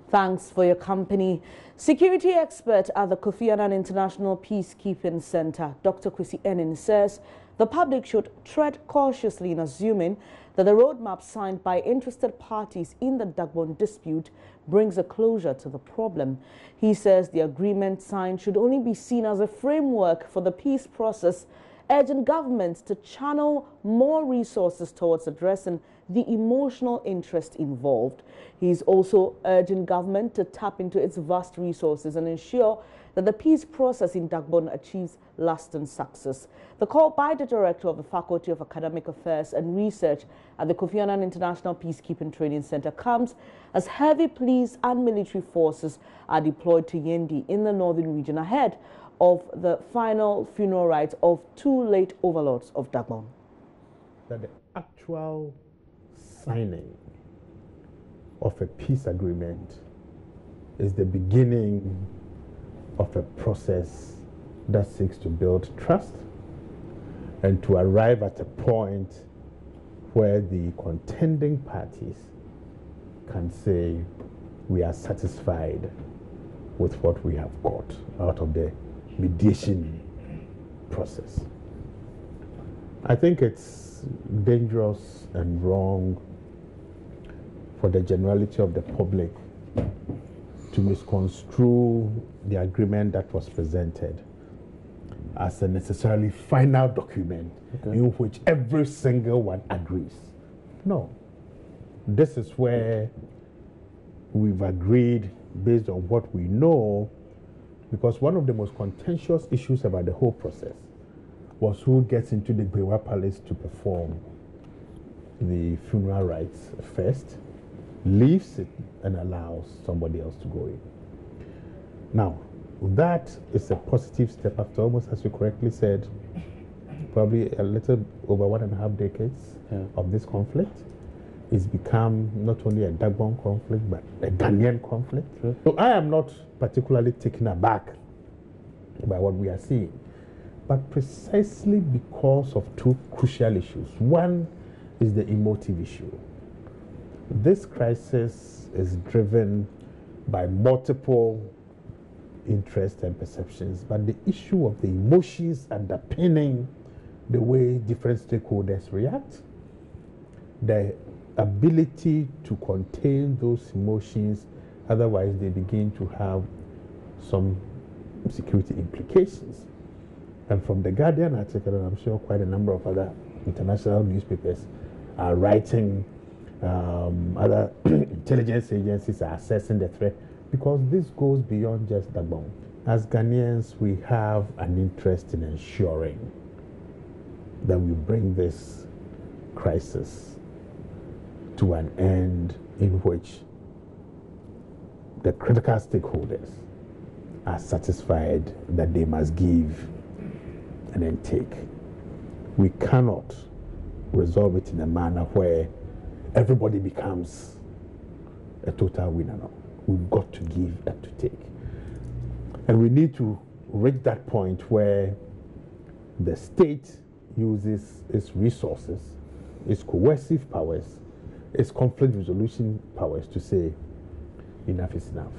Thanks for your company. Security expert at the Kofi Annan International Peacekeeping Center, Dr. Kwesi Enin, says the public should tread cautiously in assuming that the roadmap signed by interested parties in the Dagbon dispute brings a closure to the problem. He says the agreement signed should only be seen as a framework for the peace process, urging governments to channel more resources towards addressing the emotional interest involved. He's also urging government to tap into its vast resources and ensure that the peace process in Dagbon achieves lasting success. The call by the director of the Faculty of Academic Affairs and Research at the Kofi Annan International Peacekeeping Training Center comes as heavy police and military forces are deployed to Yendi in the northern region ahead of the final funeral rites of two late overlords of Dagbon. That the actual signing of a peace agreement is the beginning of a process that seeks to build trust and to arrive at a point where the contending parties can say we are satisfied with what we have got out of the mediation process. I think it's dangerous and wrong for the generality of the public to misconstrue the agreement that was presented as a necessarily final document in which every single one agrees. No. This is where we've agreed based on what we know, because one of the most contentious issues about the whole process was who gets into the Bewa Palace to perform the funeral rites first, leaves it and allows somebody else to go in. Now, that is a positive step after almost, as you correctly said, probably a little over 1.5 decades of this conflict. It's become not only a Dagbon conflict, but a Ghanaian conflict. So I am not particularly taken aback by what we are seeing, but precisely because of two crucial issues. One is the emotive issue. This crisis is driven by multiple interests and perceptions, but the issue of the emotions underpinning the way different stakeholders react, the ability to contain those emotions, otherwise they begin to have some security implications. And from the Guardian article, and I'm sure quite a number of other international newspapers are writing, other intelligence agencies are assessing the threat, because this goes beyond just Dagbon. As Ghanaians, we have an interest in ensuring that we bring this crisis to an end in which the critical stakeholders are satisfied that they must give and then take. We cannot resolve it in a manner where everybody becomes a total winner. No. We've got to give and to take. And we need to reach that point where the state uses its resources, its coercive powers, its conflict resolution powers to say enough is enough.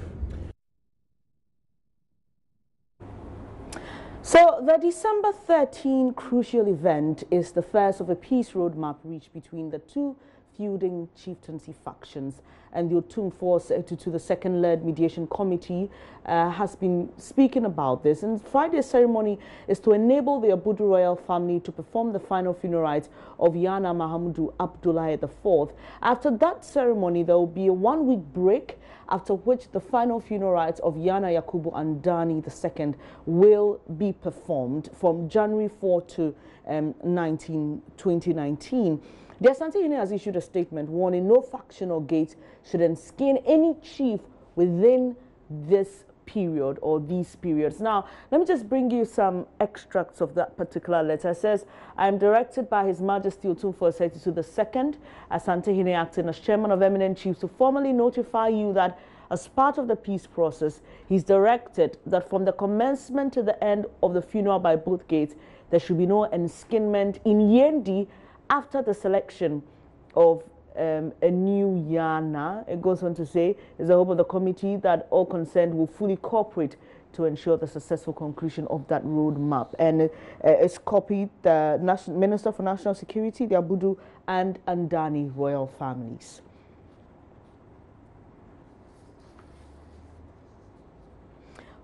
So the December 13 crucial event is the first of a peace roadmap reached between the two feuding chieftaincy factions, and the Otum Force to the second-led mediation committee has been speaking about this. And Friday's ceremony is to enable the Abudu royal family to perform the final funeral rites of Yana Mahamudu Abdullahi IV. After that ceremony, there will be a 1-week break, after which the final funeral rites of Yana Yakubu Andani II will be performed from January 4 to 2019. The Asante has issued a statement warning no faction or gate should enskin any chief within this period or these periods. Now, let me just bring you some extracts of that particular letter. It says, I am directed by His Majesty Otumfuo Osei-Tutu II, Asante acting as chairman of eminent chiefs, to formally notify you that as part of the peace process, he's directed that from the commencement to the end of the funeral by both gates, there should be no enskinment in Yendi after the selection of a new Yana. It goes on to say, it's the hope of the committee that all concerned will fully cooperate to ensure the successful conclusion of that roadmap. And it's copied the Minister for National Security, the Abudu and Andani royal families.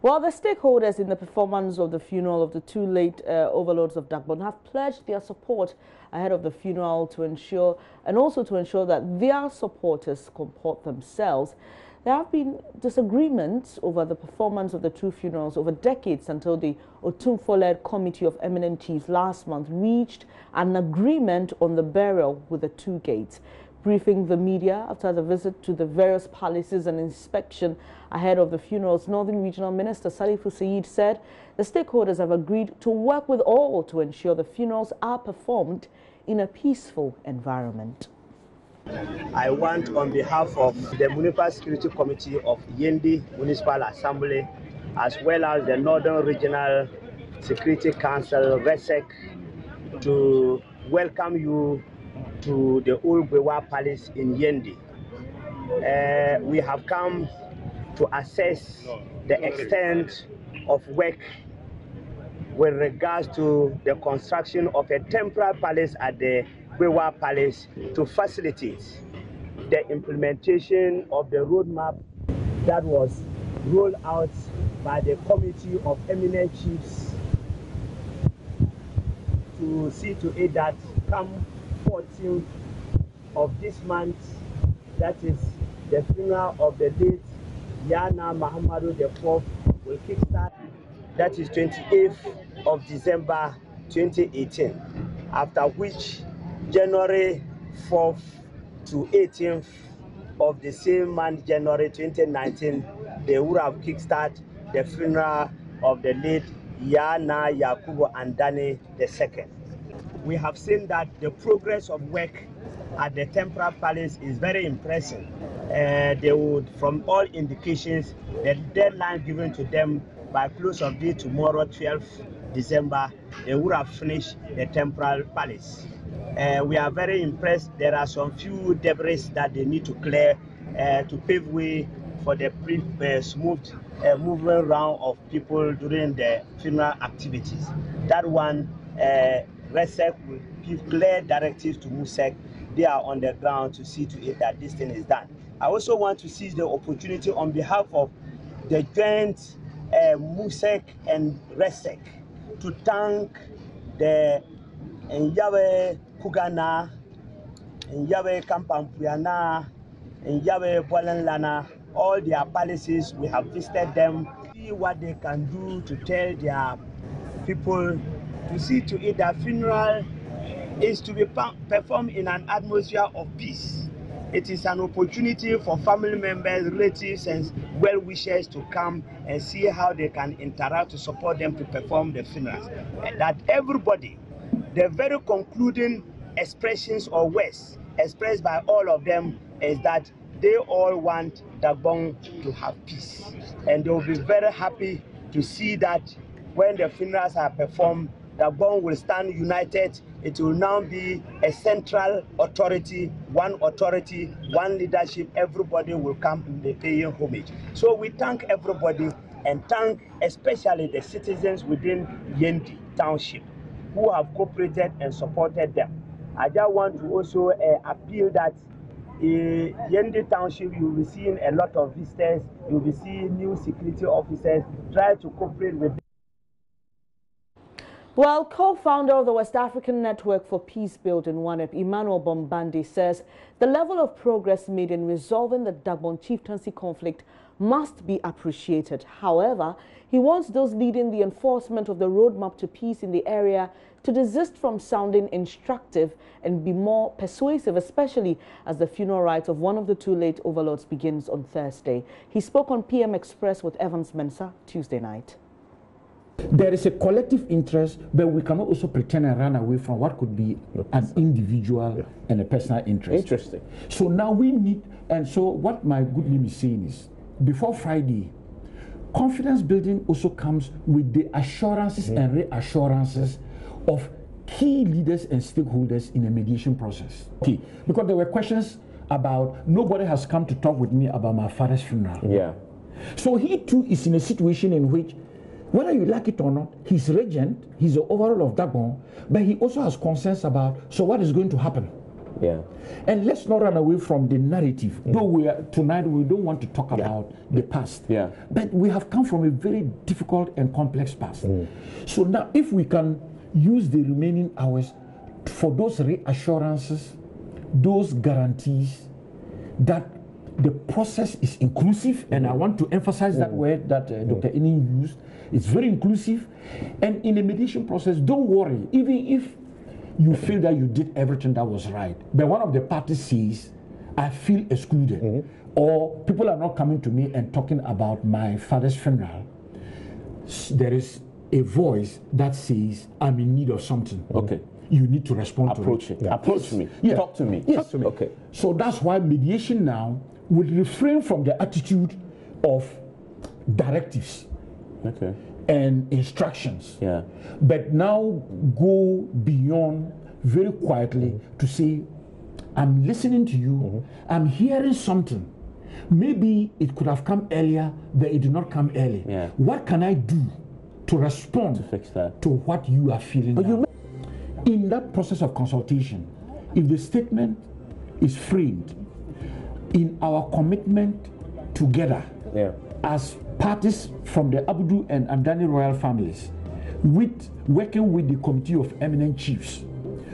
While the stakeholders in the performance of the funeral of the two late overlords of Dagbon have pledged their support ahead of the funeral to ensure, and also to ensure that their supporters comport themselves, there have been disagreements over the performance of the two funerals over decades until the Otumfo-led Committee of Eminent Chiefs last month reached an agreement on the burial with the two gates. Briefing the media after the visit to the various palaces and inspection ahead of the funerals, Northern Regional Minister Salifu Said said the stakeholders have agreed to work with all to ensure the funerals are performed in a peaceful environment. I want, on behalf of the Municipal Security Committee of Yendi Municipal Assembly, as well as the Northern Regional Security Council, RESEC, to welcome you to the Old Gbewa Palace in Yendi. We have come to assess the extent of work with regards to the construction of a temporary palace at the Gbewa Palace to facilitate the implementation of the roadmap that was rolled out by the Committee of Eminent Chiefs to see to it that come 14th of this month, that is the funeral of the late Yana Muhammadu IV, will kickstart. That is 28th of December 2018, after which January 4th to 18th of the same month, January 2019, they would have kickstart the funeral of the late Yana Yakubu Andani II. We have seen that the progress of work at the temporary palace is very impressive. They would, from all indications, the deadline given to them by close of day tomorrow, 12th December, they would have finished the temporary palace. We are very impressed. There are some few debris that they need to clear to pave way for the smooth movement round of people during the funeral activities. That one, RESEC will give clear directives to MUSEC. They are on the ground to see to it that this thing is done. I also want to seize the opportunity on behalf of the joint MUSEC and RESEC to thank the Nyawe Kugana, Nyawe Kampampuyana, Nyawe Bolenlana, all their palaces. We have visited them, see what they can do to tell their people, to see to it that funeral is to be performed in an atmosphere of peace. It is an opportunity for family members, relatives, and well-wishers to come and see how they can interact to support them to perform the funerals. And that everybody, the very concluding expressions or words expressed by all of them is that they all want Dagbon to have peace. And they will be very happy to see that when the funerals are performed, Dagbon will stand united. It will now be a central authority, one leadership. Everybody will come and be paying homage. So we thank everybody and thank especially the citizens within Yendi Township who have cooperated and supported them. I just want to also appeal that Yendi Township, you'll be seeing a lot of visitors, you'll be seeing new security officers. Try to cooperate with them. Well, co-founder of the West African Network for Peace Building, WANEP, Emmanuel Bombandi, says the level of progress made in resolving the Dagbon chieftaincy conflict must be appreciated. However, he wants those leading the enforcement of the roadmap to peace in the area to desist from sounding instructive and be more persuasive, especially as the funeral rites of one of the two late overlords begins on Thursday. He spoke on PM Express with Evans Mensah Tuesday night. There is a collective interest, but we cannot also pretend and run away from what could be an individual and a personal interest. Interesting. So now we need, and so what my good name is saying is, before Friday, confidence building also comes with the assurances and reassurances of key leaders and stakeholders in a mediation process. Okay, because there were questions about nobody has come to talk with me about my father's funeral. Yeah. So he too is in a situation in which, whether you like it or not, he's regent, he's the overall of Dagbon, but he also has concerns about, so what is going to happen? Yeah. And let's not run away from the narrative. Though tonight we don't want to talk about the past. Yeah. But we have come from a very difficult and complex past. So now if we can use the remaining hours for those reassurances, those guarantees that the process is inclusive, and I want to emphasize that word that Dr. Enin used. It's very inclusive, and in the mediation process, don't worry, even if you feel that you did everything that was right, but one of the parties says, I feel excluded, or people are not coming to me and talking about my father's funeral, there is a voice that says, I'm in need of something. Okay. You need to respond Approach to it. it. Yeah. Approach me. Yeah. Talk to me. Yes. Talk to me. Okay. So that's why mediation now will refrain from the attitude of directives and instructions. Yeah. But now go beyond very quietly to say, I'm listening to you, I'm hearing something. Maybe it could have come earlier, but it did not come early. Yeah. What can I do to respond To fix that. to what you are feeling now? In that process of consultation, if the statement is framed in our commitment together as parties from the Abudu and Andani royal families, with working with the committee of eminent chiefs,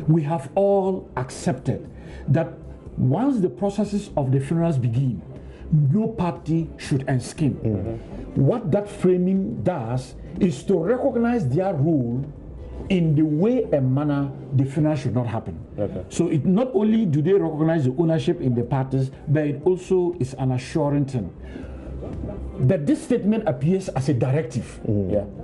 we have all accepted that once the processes of the funerals begin, no party should enskim. What that framing does is to recognize their role in the way and manner the funeral should not happen. So it not only do they recognize the ownership in the parties, but it also is an assuring thing. But this statement appears as a directive.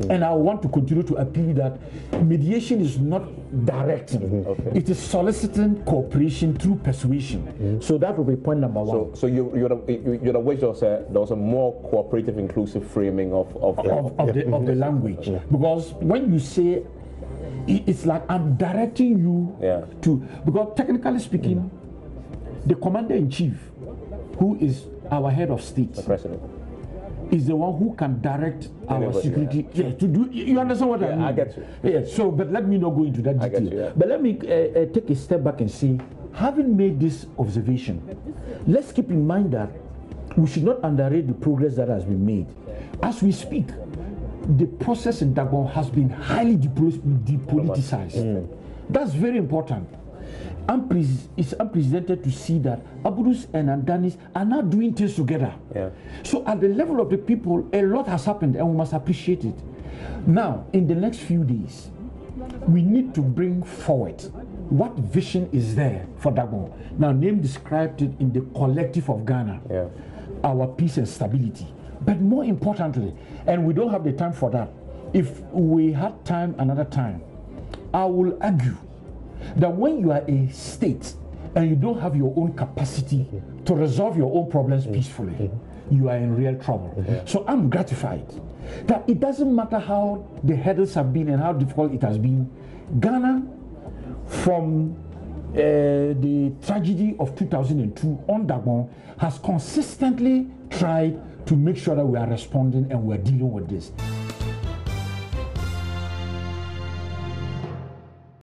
And I want to continue to appeal that mediation is not directing. It is soliciting cooperation through persuasion. So that will be point number one. So you're the wish there was a more cooperative, inclusive framing of the language. Because when you say, it's like I'm directing you to, because technically speaking, the commander-in-chief, who is our head of state, the president, is the one who can direct our security. To do. You understand what I mean? I get you. Yeah. So, but let me not go into that detail. I get you, But let me take a step back and say, having made this observation, let's keep in mind that we should not underrate the progress that has been made. As we speak, the process in Dagbon has been highly depoliticized. That's very important. It's unprecedented to see that Abudus and Andanis are now doing things together. So at the level of the people, a lot has happened and we must appreciate it. Now, in the next few days, we need to bring forward what vision is there for Dagbon. Now, Name described it in the collective of Ghana, our peace and stability. But more importantly, and we don't have the time for that, if we had time another time, I will argue that when you are a state and you don't have your own capacity to resolve your own problems peacefully, you are in real trouble. So I'm gratified that it doesn't matter how the hurdles have been and how difficult it has been, Ghana, from the tragedy of 2002 on Dagbon, has consistently tried to make sure that we are responding and we are dealing with this.